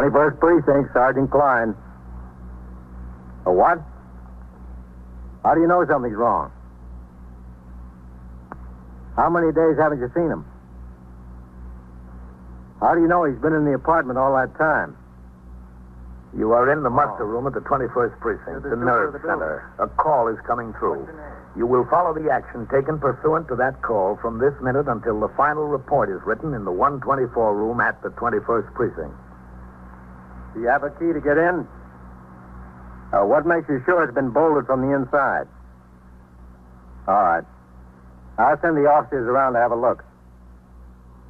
21st Precinct, Sergeant Klein. A what? How do you know something's wrong? How many days haven't you seen him? How do you know he's been in the apartment all that time? You are in the muster room at the 21st Precinct, the nerve center. A call is coming through. You will follow the action taken pursuant to that call from this minute until the final report is written in the 124 room at the 21st Precinct. Do you have a key to get in? What makes you sure it's been bolted from the inside? All right. I'll send the officers around to have a look.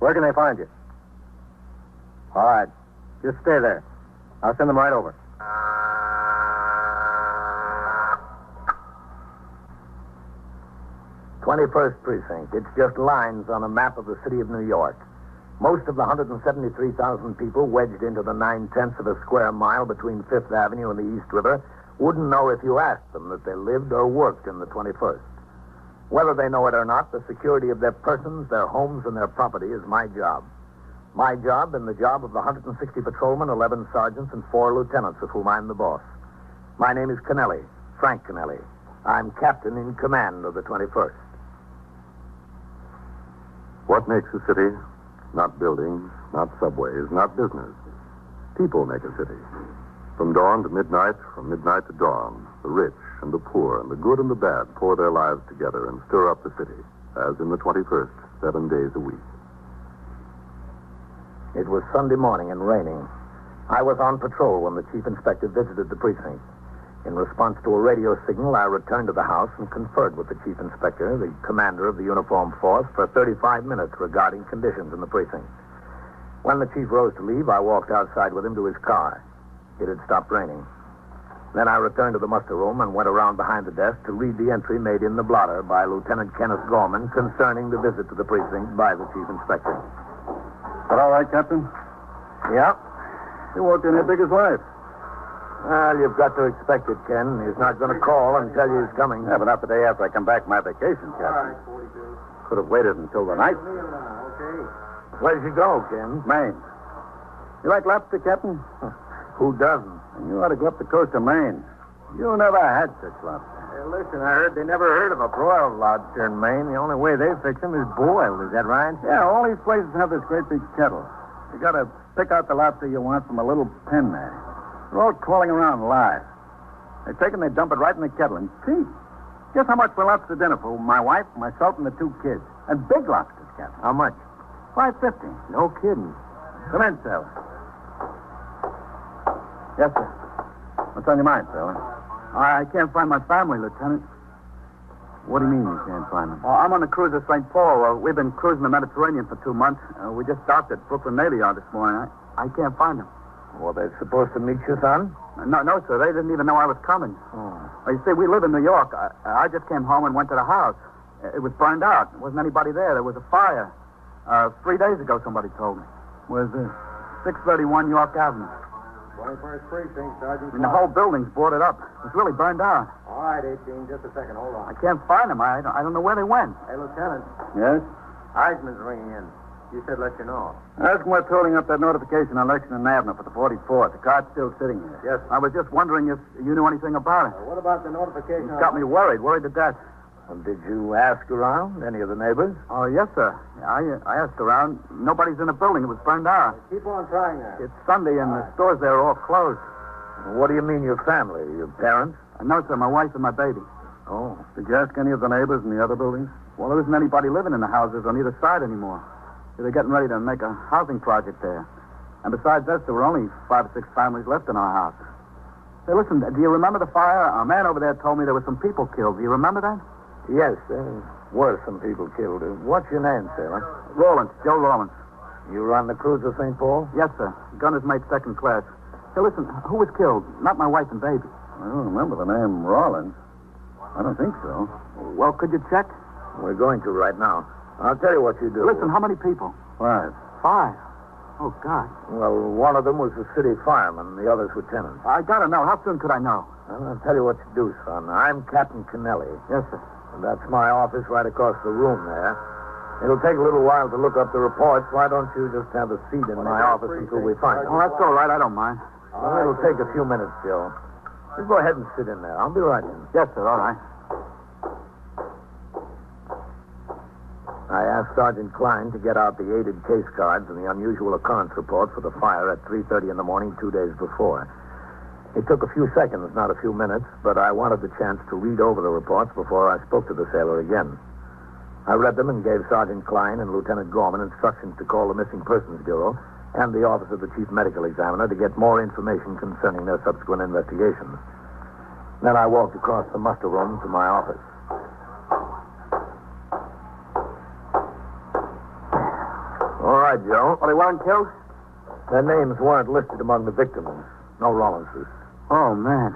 Where can they find you? All right. Just stay there. I'll send them right over. 21st Precinct. It's just lines on a map of the city of New York. Most of the 173,000 people wedged into the 9/10 of a square mile between Fifth Avenue and the East River wouldn't know if you asked them that they lived or worked in the 21st. Whether they know it or not, the security of their persons, their homes, and their property is my job. My job and the job of the 160 patrolmen, 11 sergeants, and 4 lieutenants, of whom I'm the boss. My name is Kennelly, Frank Kennelly. I'm captain in command of the 21st. What makes a city? Not buildings, not subways, not business. People make a city. From dawn to midnight, from midnight to dawn, the rich and the poor and the good and the bad pour their lives together and stir up the city, as in the 21st, 7 days a week. It was Sunday morning and raining. I was on patrol when the chief inspector visited the precinct. In response to a radio signal, I returned to the house and conferred with the chief inspector, the commander of the uniformed force, for 35 minutes regarding conditions in the precinct. When the chief rose to leave, I walked outside with him to his car. It had stopped raining. Then I returned to the muster room and went around behind the desk to read the entry made in the blotter by Lieutenant Kenneth Gorman concerning the visit to the precinct by the chief inspector. That all right, Captain? Yeah. He walked in here big as life. Well, you've got to expect it, Ken. He's not going to call and tell you he's coming. Yeah, but not the day after I come back from my vacation, Captain. Could have waited until the night. Where'd you go, Ken? Maine. You like lobster, Captain? Who doesn't? And you ought to go up the coast of Maine. You never had such lobster. Hey, listen, I heard they never heard of a broiled lobster in Maine. The only way they fix them is boiled. Is that right? Yeah, all these places have this great big kettle. You got to pick out the lobster you want from a little pen there. They're all crawling around live. They take and they dump it right in the kettle and cheap. Guess how much for lobster dinner for my wife, myself, and the 2 kids? And big lobsters, Captain. How much? $5.50. No kidding. Come in, sailor. Yes, sir. What's on your mind, sailor? I can't find my family, Lieutenant. What do you mean you can't find them? I'm on the cruiser St. Paul. We've been cruising the Mediterranean for 2 months. We just docked at Brooklyn Navy Yard this morning. I can't find them. Were they supposed to meet you, son? No, sir. They didn't even know I was coming. Oh. You see, we live in New York. I just came home and went to the house. It was burned out. There wasn't anybody there. There was a fire. 3 days ago, somebody told me. Where's this? 631 York Avenue. 21st Precinct, Sergeant. And the whole building's boarded up. It was really burned out. All right, 18, just a second. Hold on. I can't find them. I don't know where they went. Hey, Lieutenant. Yes? Heisman's ringing in. You said let you know. Ask him what's holding up that notification on Lexington Avenue for the 44th. The car's still sitting here. Yes. I was just wondering if you knew anything about it. What about the notification? It's got me worried to death. And did you ask around? Any of the neighbors? Oh, yes, sir. I asked around. Nobody's in the building. It was burned out. Keep on trying that. It's Sunday, and the stores there are all closed. What do you mean, your family? Your parents? No, sir, my wife and my baby. Oh. Did you ask any of the neighbors in the other buildings? Well, there isn't anybody living in the houses on either side anymore. They're getting ready to make a housing project there. And besides us, there were only 5 or 6 families left in our house. Say, listen, do you remember the fire? A man over there told me there were some people killed. Do you remember that? Yes, there were some people killed. What's your name, sailor? Rawlins, Joe Rawlins. You run the cruiser St. Paul? Yes, sir. Gunner's mate, 2nd class. Say, listen, who was killed? Not my wife and baby. I don't remember the name Rawlins. I don't think so. Well, could you check? We're going to right now. I'll tell you what you do. Listen, how many people? 5. 5. Oh, God. Well, one of them was the city fireman, the other's lieutenant. I gotta know. How soon could I know? Well, I'll tell you what to do, son. I'm Captain Kennelly. Yes, sir. And that's my office right across the room there. It'll take a little while to look up the reports. Why don't you just have a seat in my office until we find it? Oh, that's all right. I don't mind. Well, it'll take a few minutes, Joe. You go ahead and sit in there. I'll be right in. Yes, sir. All right. I asked Sergeant Klein to get out the aided case cards and the unusual occurrence report for the fire at 3:30 in the morning 2 days before. It took a few seconds, not a few minutes, but I wanted the chance to read over the reports before I spoke to the sailor again. I read them and gave Sergeant Klein and Lieutenant Gorman instructions to call the Missing Persons Bureau and the Office of the Chief Medical Examiner to get more information concerning their subsequent investigations. Then I walked across the muster room to my office. All right, Joe. Well, they weren't killed? Their names weren't listed among the victims. No Rollinses. Oh, man.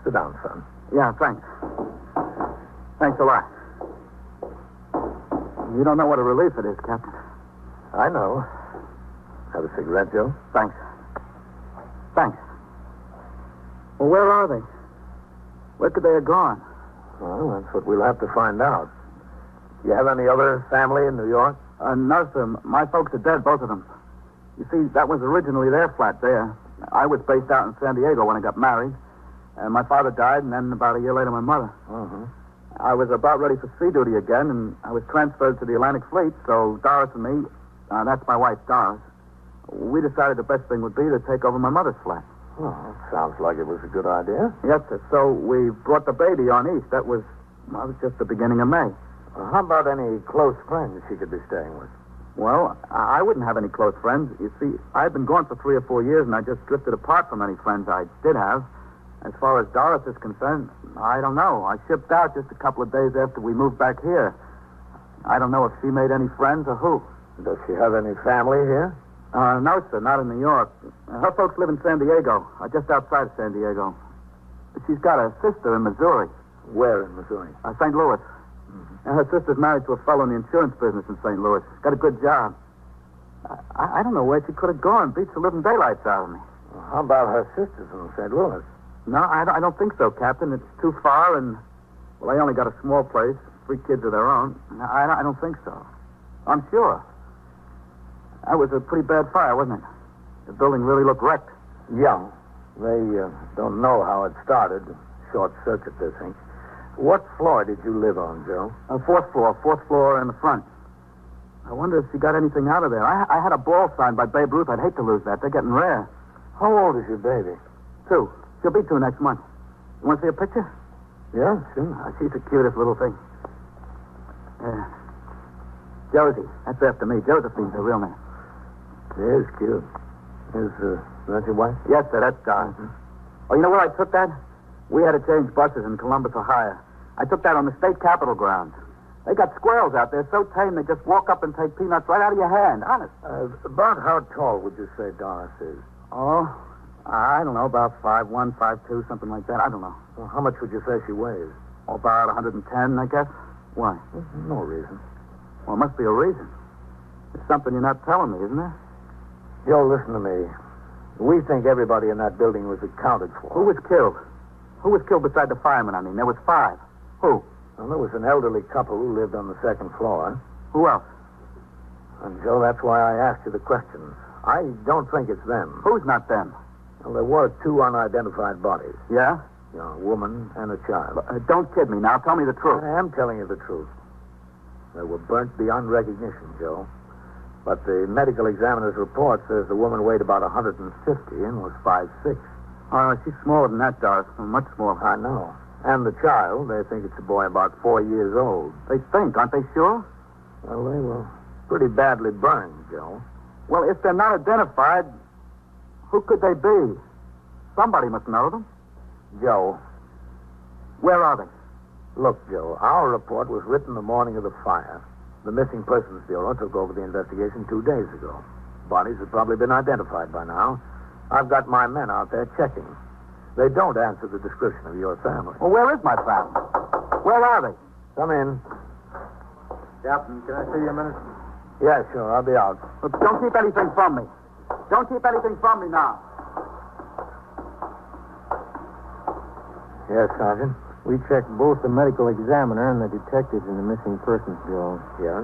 Sit down, son. Yeah, thanks. Thanks a lot. You don't know what a relief it is, Captain. I know. Have a cigarette, Joe? Thanks. Thanks. Well, where are they? Where could they have gone? Well, that's what we'll have to find out. You have any other family in New York? No, sir. My folks are dead, both of them. You see, that was originally their flat there. I was based out in San Diego when I got married. And my father died, and then about a year later, my mother. Uh-huh. I was about ready for sea duty again, and I was transferred to the Atlantic Fleet, so Doris and me, that's my wife, Doris, we decided the best thing would be to take over my mother's flat. Well, sounds like it was a good idea. Yes, sir. So we brought the baby on east. That was just the beginning of May. How about any close friends she could be staying with? Well, I wouldn't have any close friends. You see, I've been gone for 3 or 4 years, and I just drifted apart from any friends I did have. As far as Doris is concerned, I don't know. I shipped out just a couple of days after we moved back here. I don't know if she made any friends or who. Does she have any family here? No, sir, not in New York. Her folks live in San Diego, just outside of San Diego. She's got a sister in Missouri. Where in Missouri? St. Louis. And her sister's married to a fellow in the insurance business in St. Louis. Got a good job. I don't know where she could have gone. Beats the living daylights out of me. Well, how about her sisters in St. Louis? No, I don't think so, Captain. It's too far, and, well, they only got a small place. 3 kids of their own. I don't think so. I'm sure. That was a pretty bad fire, wasn't it? The building really looked wrecked. Yeah. They don't know how it started. Short circuit, they think. What floor did you live on, Joe? 4th floor. 4th floor in the front. I wonder if she got anything out of there. I had a ball signed by Babe Ruth. I'd hate to lose that. They're getting rare. How old is your baby? 2. She'll be 2 next month. You want to see a picture? Yeah, sure. She's the cutest little thing. Josie. That's after me. Josephine's her real name. She is cute. Is that your wife? Yes, sir. That's Doris. Oh, you know where I took that? We had to change buses in Columbus, Ohio. I took that on the state capitol grounds. They got squirrels out there so tame they just walk up and take peanuts right out of your hand. Honest. About how tall would you say Doris is? Oh, I don't know. About 5'1", 5'2", something like that. I don't know. Well, how much would you say she weighs? Oh, about 110, I guess. Why? No reason. Well, it must be a reason. There's something you're not telling me, isn't there? Joe, listen to me. We think everybody in that building was accounted for. Who was killed? Who was killed beside the fireman, I mean? There was 5. Who? Well, there was an elderly couple who lived on the 2nd floor. Who else? And, Joe, that's why I asked you the questions. I don't think it's them. Who's not them? Well, there were 2 unidentified bodies. Yeah? You know, a woman and a child. Don't kid me now. Tell me the truth. I am telling you the truth. They were burnt beyond recognition, Joe. But the medical examiner's report says the woman weighed about 150 and was 5'6". She's smaller than that, Doris. Much smaller. I know. And the child, they think it's a boy about 4 years old. They think, aren't they sure? Well, they were pretty badly burned, Joe. Well, if they're not identified, who could they be? Somebody must know them. Joe. Where are they? Look, Joe, our report was written the morning of the fire. The Missing Persons Bureau took over the investigation 2 days ago. Bodies have probably been identified by now. I've got my men out there checking. They don't answer the description of your family. Well, where is my family? Where are they? Come in. Captain, can I see you a minute? Yeah, sure. I'll be out. Look, don't keep anything from me. Don't keep anything from me now. Yes, Sergeant. We checked both the medical examiner and the detectives in the missing persons bureau. Yeah?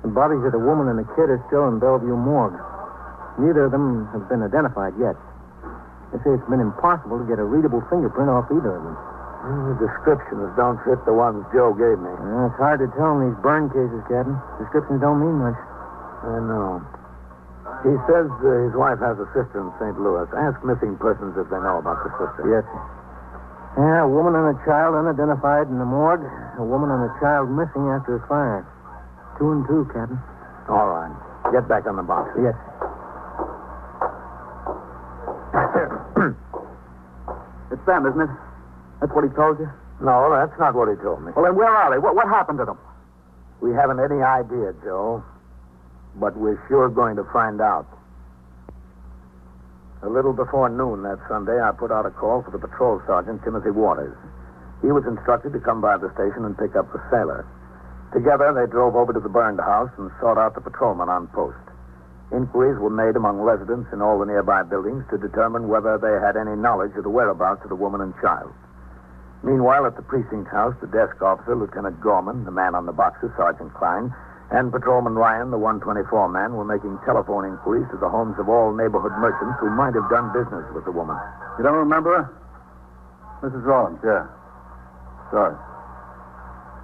The bodies of the woman and the kid are still in Bellevue morgue. Neither of them have been identified yet. They say it's been impossible to get a readable fingerprint off either of them. The descriptions don't fit the ones Joe gave me. It's hard to tell in these burn cases, Captain. Descriptions don't mean much. I know. He says his wife has a sister in St. Louis. Ask missing persons if they know about the sister. Yes, sir. Yeah, a woman and a child unidentified in the morgue. A woman and a child missing after a fire. 2 and 2, Captain. All right. Get back on the box. Yes. It's them, isn't it? That's what he told you? No, that's not what he told me. Well, then where are they? What happened to them? We haven't any idea, Joe. But we're sure going to find out. A little before noon that Sunday, I put out a call for the patrol sergeant, Timothy Waters. He was instructed to come by the station and pick up the sailor. Together, they drove over to the burned house and sought out the patrolman on post. Inquiries were made among residents in all the nearby buildings to determine whether they had any knowledge of the whereabouts of the woman and child. Meanwhile, at the precinct house, the desk officer, Lieutenant Gorman, the man on the boxes, Sergeant Klein, and Patrolman Ryan, the 124 man, were making telephone inquiries to the homes of all neighborhood merchants who might have done business with the woman. You don't remember her? Mrs. Rollins, yeah. Sorry.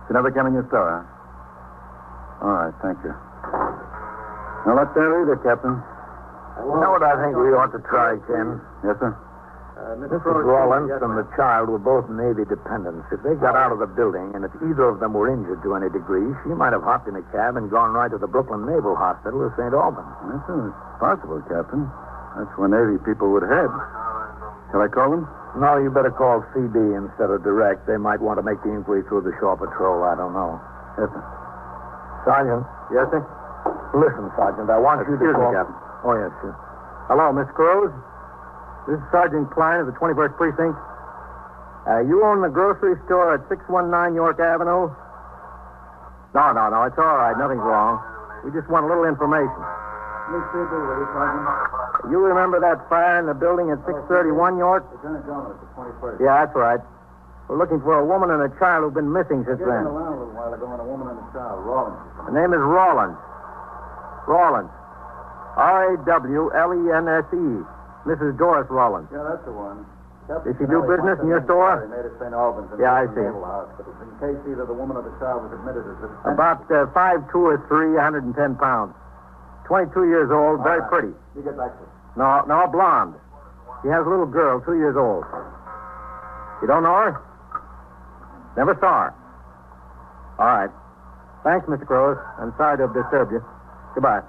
She never came in your store, huh? All right, thank you. Now, let that either, Captain. You know what I think we ought to try, Ken? Yes, sir? Mrs. Rollins and the child were both Navy dependents. If they got out of the building, and if either of them were injured to any degree, she might have hopped in a cab and gone right to the Brooklyn Naval Hospital or St. Albans. Yes, sir. It's possible, Captain. That's where Navy people would head. Shall I call them? No, you better call CD instead of direct. They might want to make the inquiry through the shore patrol. I don't know. Yes, sir. Sergeant. Yes, sir? Listen, Sergeant, I want you to Excuse me, call... Captain. Oh, yes, sir. Hello, Miss Cruz. This is Sergeant Klein of the 21st Precinct. You own the grocery store at 619 York Avenue? No, it's all right. Nothing's wrong. We just want a little information. Miss C.B., will you, Sergeant? You remember that fire in the building at 631 York? Lieutenant John Ives, the 21st. Yeah, that's right. We're looking for a woman and a child who've been missing since Gave then. me a line a little while ago on a woman and a child, Rollins. The name is Rawlins. Rawlins. Rawlense. Mrs. Doris Rawlins. Yeah, that's the one. Did she do business in your store? They made at St. Albans. Yeah, I see. Naval Hospital. In case either the woman or the child was admitted as a... About 5'2" or 3, 110 pounds. 22 years old, very pretty. You get back to it. No, blonde. She has a little girl, 2 years old. You don't know her? Never saw her. All right. Thanks, Mr. Crows. I'm sorry to have disturbed you. Goodbye.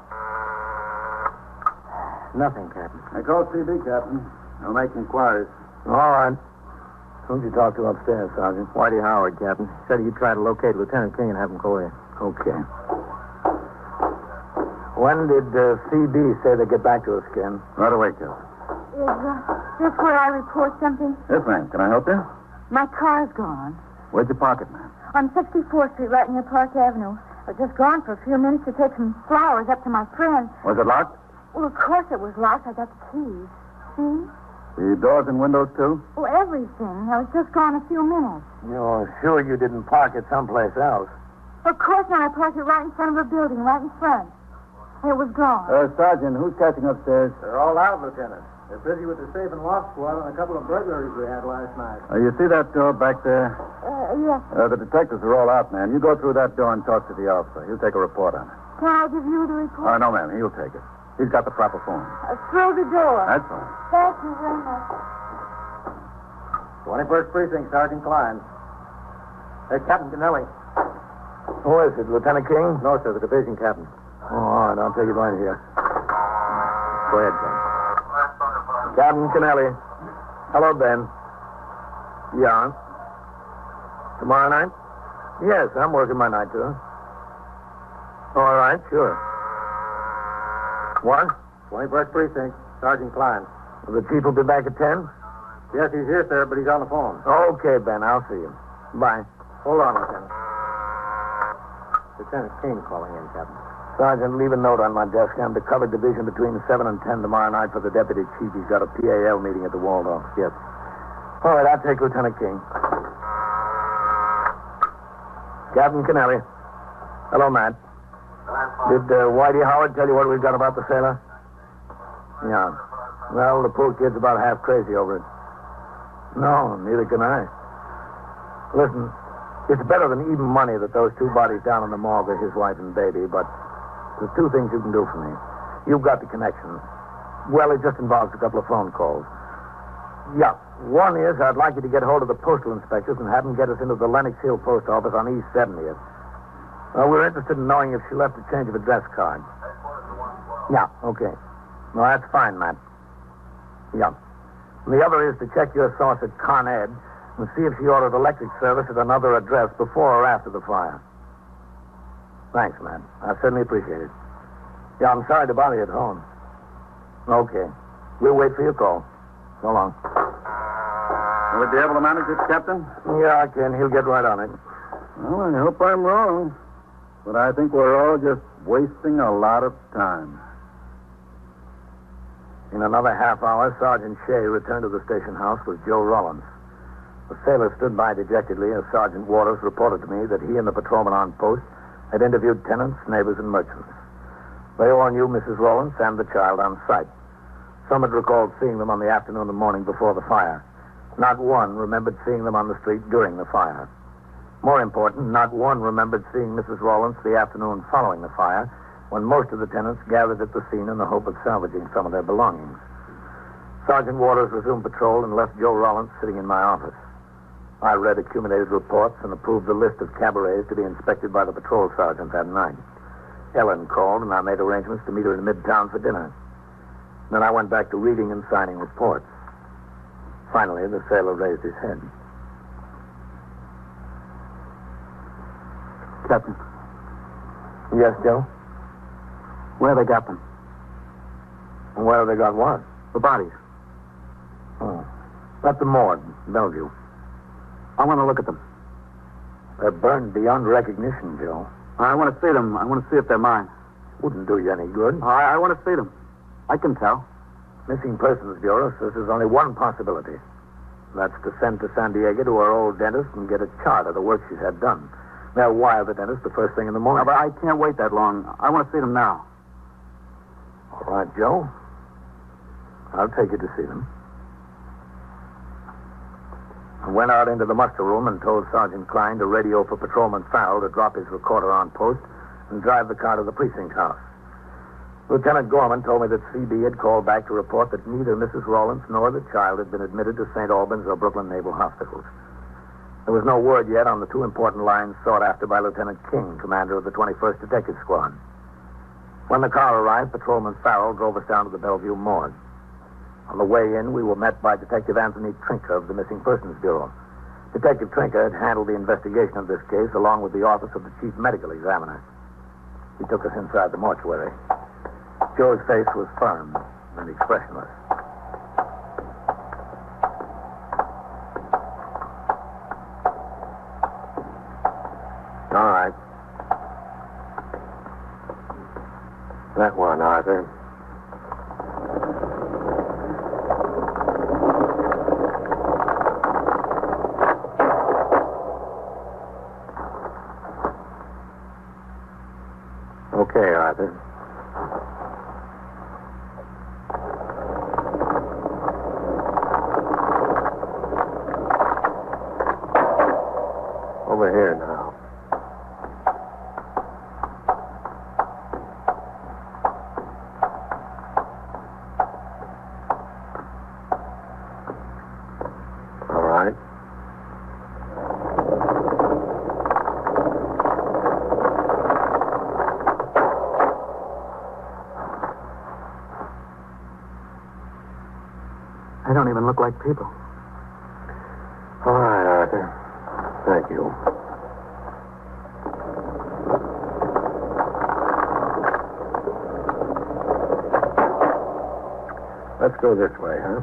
Nothing, Captain. I called CB, Captain. I'll make inquiries. All right. Who'd you talk to upstairs, Sergeant? Whitey Howard, Captain. Said he'd try to locate Lieutenant King and have him call you. Okay. When did CB say they'd get back to us, Ken? Right away, Captain. Is this where I report something? Yes, ma'am. Can I help you? My car's gone. Where's your pocket, ma'am? On 64th Street, right near Park Avenue. I was just gone for a few minutes to take some flowers up to my friend. Was it locked? Well, of course it was locked. I got the keys. See? The doors and windows, too? Well, everything. I was just gone a few minutes. You're sure you didn't park it someplace else? Of course not. I parked it right in front of a building, right in front. It was gone. Sergeant, who's catching upstairs? They're all out, Lieutenant. They're busy with the safe and lock squad on a couple of burglaries we had last night. You see that door back there? Yes. The detectives are all out, ma'am. You go through that door and talk to the officer. He'll take a report on it. Can I give you the report? No, ma'am. He'll take it. He's got the proper form. Through the door. That's all. Thank you very much. 21st Precinct, Sergeant Klein. Captain Kennelly. Who is it, Lieutenant King? No, sir, the division captain. Oh, all right. I'll take it right here. Go ahead, Captain. Captain Kennelly. Hello, Ben. Yeah. Tomorrow night? Yes, I'm working my night, too. All right, sure. What? 21st Precinct, Sergeant Klein. The chief will be back at 10? Yes, he's here, sir, but he's on the phone. Okay, Ben. I'll see you. Bye. Hold on, Lieutenant. Lieutenant King calling in, Captain. Sergeant, leave a note on my desk. I'm to cover division between 7 and 10 tomorrow night for the deputy chief. He's got a PAL meeting at the Waldorf. Yes. All right, I'll take Lieutenant King. Captain Kennelly. Hello, Matt. Did Whitey Howard tell you what we've got about the sailor? Yeah. Well, the poor kid's about half crazy over it. No, neither can I. Listen, it's better than even money that those two bodies down in the morgue are his wife and baby, but there's two things you can do for me. You've got the connections. Well, it just involves a couple of phone calls. Yeah. One is I'd like you to get hold of the postal inspectors and have them get us into the Lenox Hill post office on East 70th. We're interested in knowing if she left a change of address card. Yeah, okay. Well, that's fine, Matt. Yeah. And the other is to check your source at Con Ed and see if she ordered electric service at another address before or after the fire. Thanks, Matt. I certainly appreciate it. Yeah, I'm sorry to bother you at home. Okay. We'll wait for your call. So long. Would you be able to manage it, Captain? Yeah, I can. He'll get right on it. Well, I hope I'm wrong. But I think we're all just wasting a lot of time. In another half hour, Sergeant Shea returned to the station house with Joe Rollins. The sailor stood by dejectedly as Sergeant Waters reported to me that he and the patrolman on post had interviewed tenants, neighbors, and merchants. They all knew Mrs. Rollins and the child on sight. Some had recalled seeing them on the afternoon and morning before the fire. Not one remembered seeing them on the street during the fire. More important, not one remembered seeing Mrs. Rollins the afternoon following the fire, when most of the tenants gathered at the scene in the hope of salvaging some of their belongings. Sergeant Waters resumed patrol and left Joe Rollins sitting in my office. I read accumulated reports and approved the list of cabarets to be inspected by the patrol sergeant that night. Ellen called, and I made arrangements to meet her in Midtown for dinner. Then I went back to reading and signing reports. Finally, the sailor raised his head. Captain. Yes, Joe? Where they got them? Where have they got what? The bodies. Oh. At the morgue, Bellevue. I want to look at them. They're burned beyond recognition, Joe. I want to see them. I want to see if they're mine. Wouldn't do you any good. I want to see them. I can tell. Missing Persons Bureau says there's only one possibility. That's to send to San Diego to our old dentist and get a chart of the work she's had done. They'll wire the dentist the first thing in the morning. No, but I can't wait that long. I want to see them now. All right, Joe. I'll take you to see them. I went out into the muster room and told Sergeant Klein to radio for Patrolman Farrell to drop his recorder on post and drive the car to the precinct house. Lieutenant Gorman told me that CB had called back to report that neither Mrs. Rollins nor the child had been admitted to St. Albans or Brooklyn Naval Hospitals. There was no word yet on the two important lines sought after by Lieutenant King, commander of the 21st Detective Squad. When the car arrived, Patrolman Farrell drove us down to the Bellevue morgue. On the way in, we were met by Detective Anthony Trinker of the Missing Persons Bureau. Detective Trinker had handled the investigation of this case along with the office of the Chief Medical Examiner. He took us inside the mortuary. Joe's face was firm and expressionless. All right. That one, Arthur. Okay, Arthur. Over here now. All right. They don't even look like people. All right, Arthur. Thank you. Let's go this way, huh?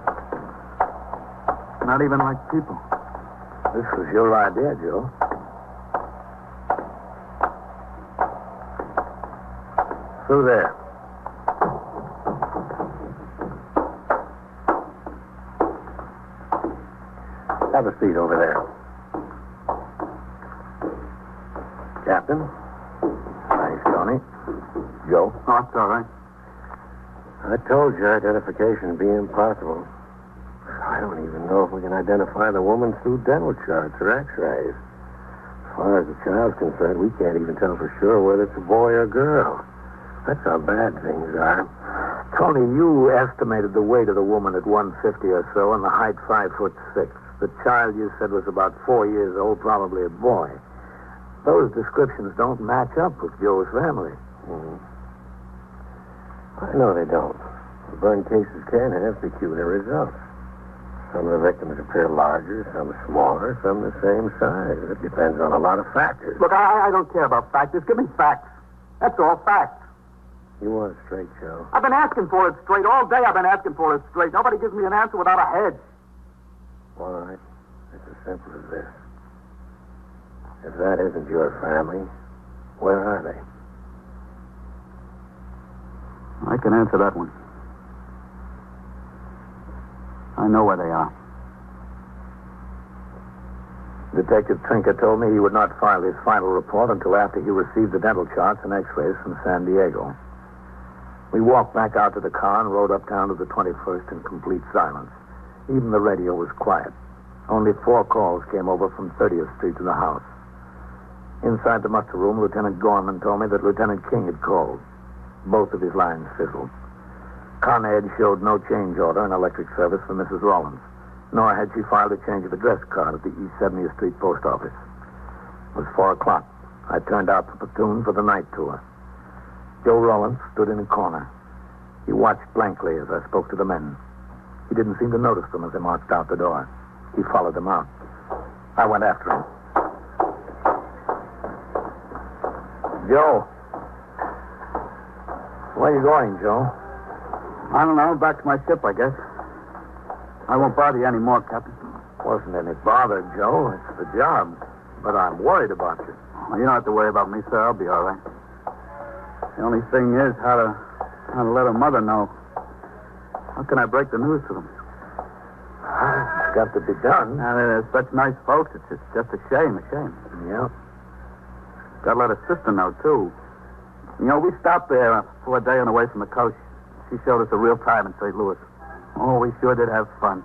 Not even like people. This was your idea, Joe. Through there. Have a seat over there. Captain. Thanks, Tony. Joe? Oh, it's all right. I told you identification would be impossible. I don't even know if we can identify the woman through dental charts or x-rays. As far as the child's concerned, we can't even tell for sure whether it's a boy or girl. That's how bad things are. Tony, you estimated the weight of the woman at 150 or so and the height 5'6". The child you said was about 4 years old, probably a boy. Those descriptions don't match up with Joe's family. Mm-hmm. I know they don't. Burn cases can have peculiar results. Some of the victims appear larger, some smaller, some the same size. It depends on a lot of factors. Look, I don't care about factors. Give me facts. That's all, facts. You want it straight, Joe? I've been asking for it straight. All day I've been asking for it straight. Nobody gives me an answer without a hedge. All right. It's as simple as this. If that isn't your family, where are they? I can answer that one. I know where they are. Detective Trinker told me he would not file his final report until after he received the dental charts and x-rays from San Diego. We walked back out to the car and rode uptown to the 21st in complete silence. Even the radio was quiet. Only 4 calls came over from 30th Street to the house. Inside the muster room, Lieutenant Gorman told me that Lieutenant King had called. Both of his lines fizzled. Con Ed showed no change order in electric service for Mrs. Rollins, nor had she filed a change of address card at the East 70th Street post office. It was 4 o'clock. I turned out the platoon for the night tour. Joe Rollins stood in a corner. He watched blankly as I spoke to the men. He didn't seem to notice them as they marched out the door. He followed them out. I went after him. Joe. Where are you going, Joe? I don't know. Back to my ship, I guess. I won't bother you anymore, Captain. Wasn't any bother, Joe. It's the job. But I'm worried about you. Well, you don't have to worry about me, sir. I'll be all right. The only thing is how to let her mother know. How can I break the news to them? It's got to be done. They're such nice folks. It's just a shame. Yeah. Got to let her sister know, too. You know, we stopped there for a day on the way from the coast. She showed us a real time in St. Louis. Oh, we sure did have fun.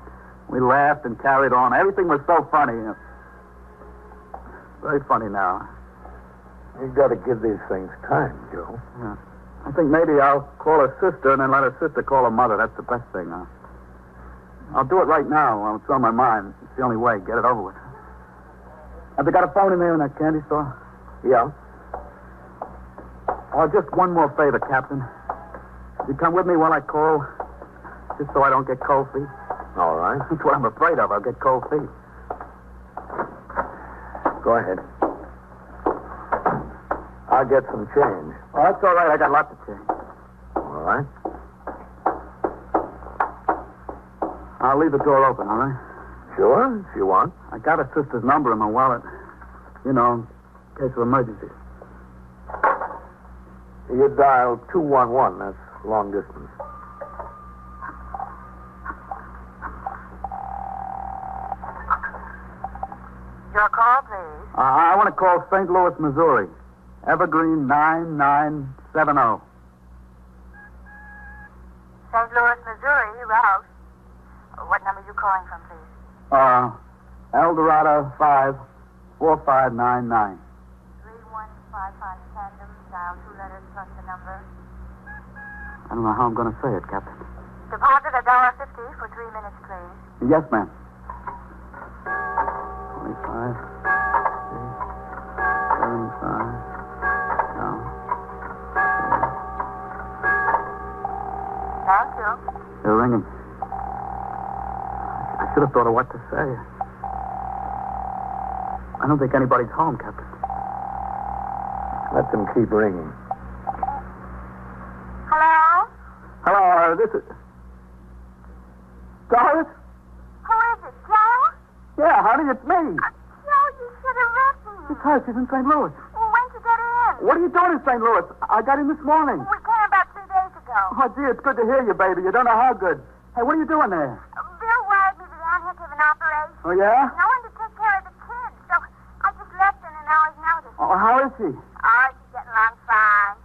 We laughed and carried on. Everything was so funny. Very funny now. You've got to give these things time, Joe. Yeah. I think maybe I'll call her sister and then let her sister call her mother. That's the best thing. I'll do it right now while it's on my mind. It's the only way. Get it over with. Have they got a phone in there in that candy store? Yeah. Oh, just one more favor, Captain. You come with me while I call, just so I don't get cold feet. All right. That's what I'm afraid of. I'll get cold feet. Go ahead. I'll get some change. Oh, that's all right. I got lots of change. All right. I'll leave the door open, all right? Sure, if you want. I got her sister's number in my wallet. You know, in case of emergency. You dial 211. That's long distance. Your call, please. I want to call St. Louis, Missouri. Evergreen 9970. St. Louis, Missouri, route. What number are you calling from, please? Eldorado 54599. 3155 tandem, dial 2 letters plus the number. I don't know how I'm going to say it, Captain. Deposit $1.50 for 3 minutes, please. Yes, ma'am. 25, 75, no. Thank you. They're ringing. I should have thought of what to say. I don't think anybody's home, Captain. Let them keep ringing. Hello? Hello, this is... Doris? Who is it, Joe? Yeah, honey, it's me. Joe, you should have written me. It's her. She's in St. Louis. Well, when'd you get in? What are you doing in St. Louis? I got in this morning. We came about 3 days ago. Oh, gee, it's good to hear you, baby. You don't know how good. Hey, what are you doing there? Bill wired me down here to have an operation. Oh, yeah? No one to take care of the kids, so I just left in an hour's notice. Oh, Oh, how is she? Oh, she's getting along fine.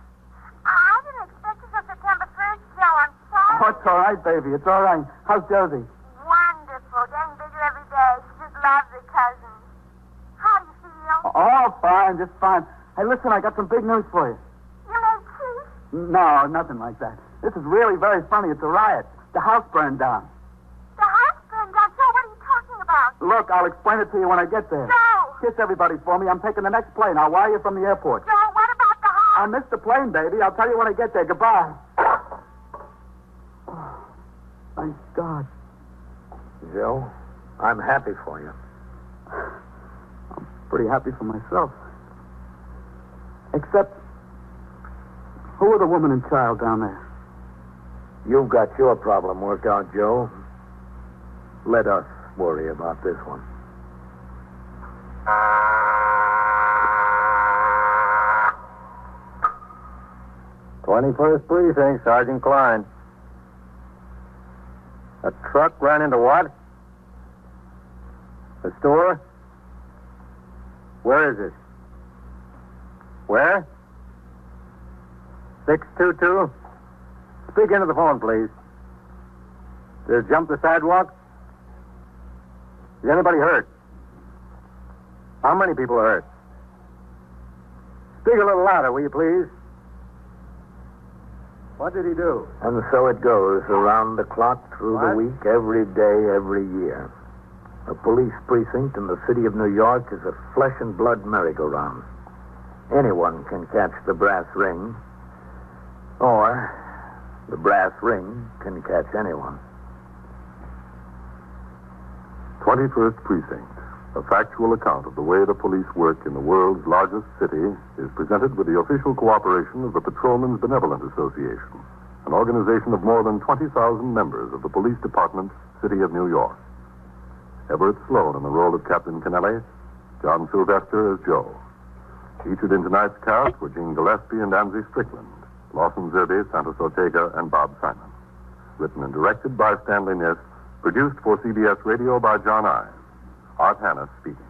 I didn't expect you till September 1st, Joe. I'm sorry. Oh, it's all right, baby. It's all right. How's Josie? Wonderful. Getting bigger every day. She just loves her cousin. How do you feel? Oh, fine. Just fine. Hey, listen, I got some big news for you. You made peace? No, nothing like that. This is really very funny. It's a riot. The house burned down. The house burned down. Joe, what are you talking about? Look, I'll explain it to you when I get there. Joe! Kiss everybody for me. I'm taking the next plane. I'll wire you from the airport. Joe, what about the house? I missed the plane, baby. I'll tell you when I get there. Goodbye. Oh, thank God. Joe, I'm happy for you. I'm pretty happy for myself. Except, who are the woman and child down there? You've got your problem worked out, Joe. Let us worry about this one. 21st Precinct, Sergeant Klein. A truck ran into what? A store? Where is it? Where? 622? Speak into the phone, please. Did it jump the sidewalk? Is anybody hurt? How many people are hurt? Speak a little louder, will you, please? What did he do? And so it goes, around the clock, through the What? week, every day, every year. A police precinct in the city of New York is a flesh and blood merry-go-round. Anyone can catch the brass ring, or the brass ring can catch anyone. 21st Precinct, a factual account of the way the police work in the world's largest city, is presented with the official cooperation of the Patrolmen's Benevolent Association, an organization of more than 20,000 members of the Police Department, City of New York. Everett Sloane in the role of Captain Kennelly, John Sylvester as Joe. Featured in tonight's cast were Jean Gillespie and Angie Strickland, Lawson Zerbe, Santos Ortega, and Bob Simon. Written and directed by Stanley Niss, produced for CBS Radio by John Ives. Art Hanna speaking.